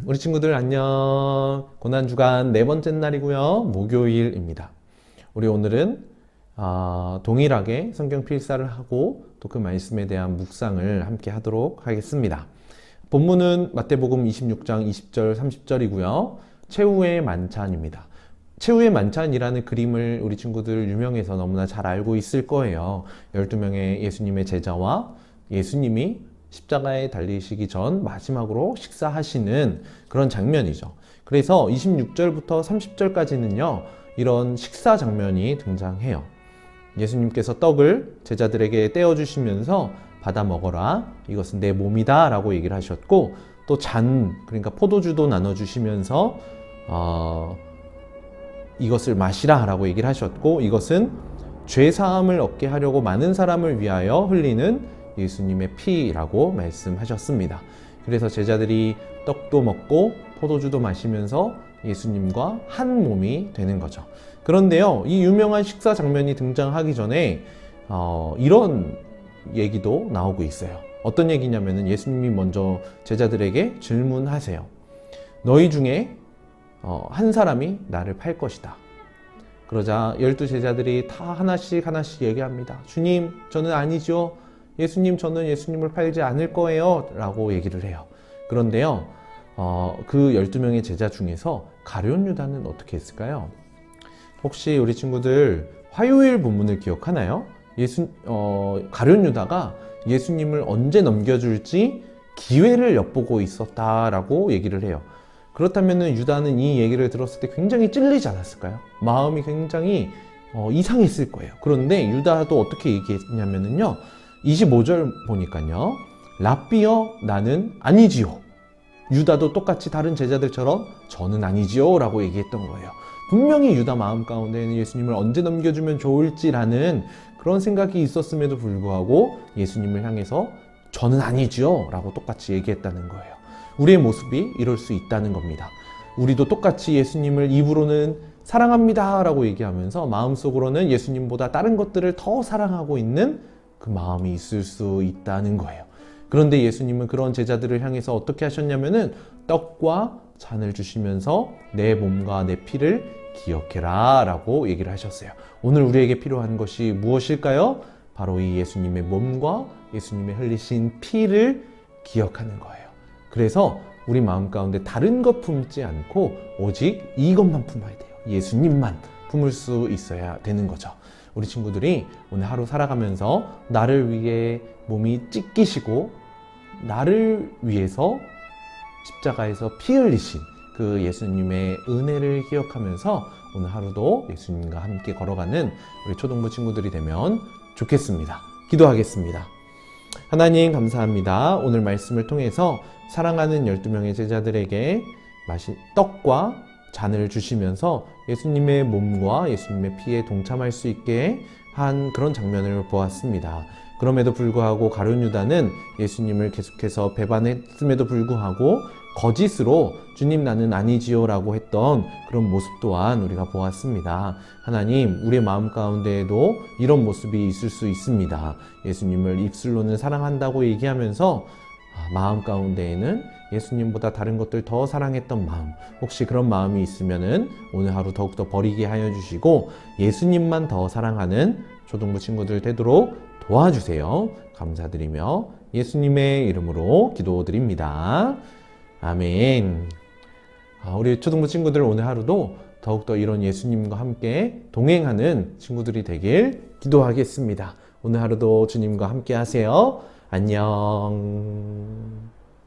우리 친구들 안녕. 고난주간 네 번째 날이고요. 목요일입니다. 우리 오늘은 동일하게 성경 필사를 하고 또 그 말씀에 대한 묵상을 함께 하도록 하겠습니다. 본문은 마태복음 26장 20절 30절이고요. 최후의 만찬입니다. 최후의 만찬이라는 그림을 우리 친구들 유명해서 너무나 잘 알고 있을 거예요. 12명의 예수님의 제자와 예수님이 십자가에 달리시기 전 마지막으로 식사하시는 그런 장면이죠. 그래서 26절부터 30절까지는요, 이런 식사 장면이 등장해요. 예수님께서 떡을 제자들에게 떼어주시면서 받아 먹어라, 이것은 내 몸이다 라고 얘기를 하셨고, 또 그러니까 포도주도 나눠주시면서 이것을 마시라 라고 얘기를 하셨고, 이것은 죄사함을 얻게 하려고 많은 사람을 위하여 흘리는 예수님의 피라고 말씀하셨습니다. 그래서 제자들이 떡도 먹고 포도주도 마시면서 예수님과 한 몸이 되는 거죠. 그런데요, 이 유명한 식사 장면이 등장하기 전에 이런 얘기도 나오고 있어요. 어떤 얘기냐면은 예수님이 먼저 제자들에게 질문하세요. 너희 중에 한 사람이 나를 팔 것이다. 그러자 12 제자들이 다 하나씩 얘기합니다. 주님, 저는 아니죠. 예수님, 저는 예수님을 팔지 않을 거예요 라고 얘기를 해요. 그런데요, 그 12명의 제자 중에서 가룟 유다는 어떻게 했을까요? 혹시 우리 친구들 화요일 본문을 기억하나요? 가룟 유다가 예수님을 언제 넘겨줄지 기회를 엿보고 있었다라고 얘기를 해요. 그렇다면 유다는 이 얘기를 들었을 때 굉장히 찔리지 않았을까요? 마음이 굉장히 이상했을 거예요. 그런데 유다도 어떻게 얘기했냐면요, 25절 보니까요, 랍비여, 나는 아니지요. 유다도 똑같이 다른 제자들처럼 저는 아니지요 라고 얘기했던 거예요. 분명히 유다 마음 가운데는 예수님을 언제 넘겨주면 좋을지라는 그런 생각이 있었음에도 불구하고 예수님을 향해서 저는 아니지요 라고 똑같이 얘기했다는 거예요. 우리의 모습이 이럴 수 있다는 겁니다. 우리도 똑같이 예수님을 입으로는 사랑합니다 라고 얘기하면서 마음속으로는 예수님보다 다른 것들을 더 사랑하고 있는 그 마음이 있을 수 있다는 거예요. 그런데 예수님은 그런 제자들을 향해서 어떻게 하셨냐면은 떡과 잔을 주시면서 내 몸과 내 피를 기억해라 라고 얘기를 하셨어요. 오늘 우리에게 필요한 것이 무엇일까요? 바로 이 예수님의 몸과 예수님의 흘리신 피를 기억하는 거예요. 그래서 우리 마음 가운데 다른 것 품지 않고 오직 이것만 품어야 돼요. 예수님만 품을 수 있어야 되는 거죠. 우리 친구들이 오늘 하루 살아가면서 나를 위해 몸이 찢기시고 나를 위해서 십자가에서 피 흘리신 그 예수님의 은혜를 기억하면서 오늘 하루도 예수님과 함께 걸어가는 우리 초등부 친구들이 되면 좋겠습니다. 기도하겠습니다. 하나님 감사합니다. 오늘 말씀을 통해서 사랑하는 12명의 제자들에게 떡과 잔을 주시면서 예수님의 몸과 예수님의 피에 동참할 수 있게 한 그런 장면을 보았습니다. 그럼에도 불구하고 가룟 유다는 예수님을 계속해서 배반했음에도 불구하고 거짓으로 주님 나는 아니지요 라고 했던 그런 모습 또한 우리가 보았습니다. 하나님, 우리의 마음 가운데에도 이런 모습이 있을 수 있습니다. 예수님을 입술로는 사랑한다고 얘기하면서 마음 가운데에는 예수님보다 다른 것들 더 사랑했던 마음, 혹시 그런 마음이 있으면은 오늘 하루 더욱더 버리게 하여 주시고 예수님만 더 사랑하는 초등부 친구들 되도록 도와주세요. 감사드리며 예수님의 이름으로 기도드립니다. 아멘. 우리 초등부 친구들 오늘 하루도 더욱더 이런 예수님과 함께 동행하는 친구들이 되길 기도하겠습니다. 오늘 하루도 주님과 함께 하세요. 안녕.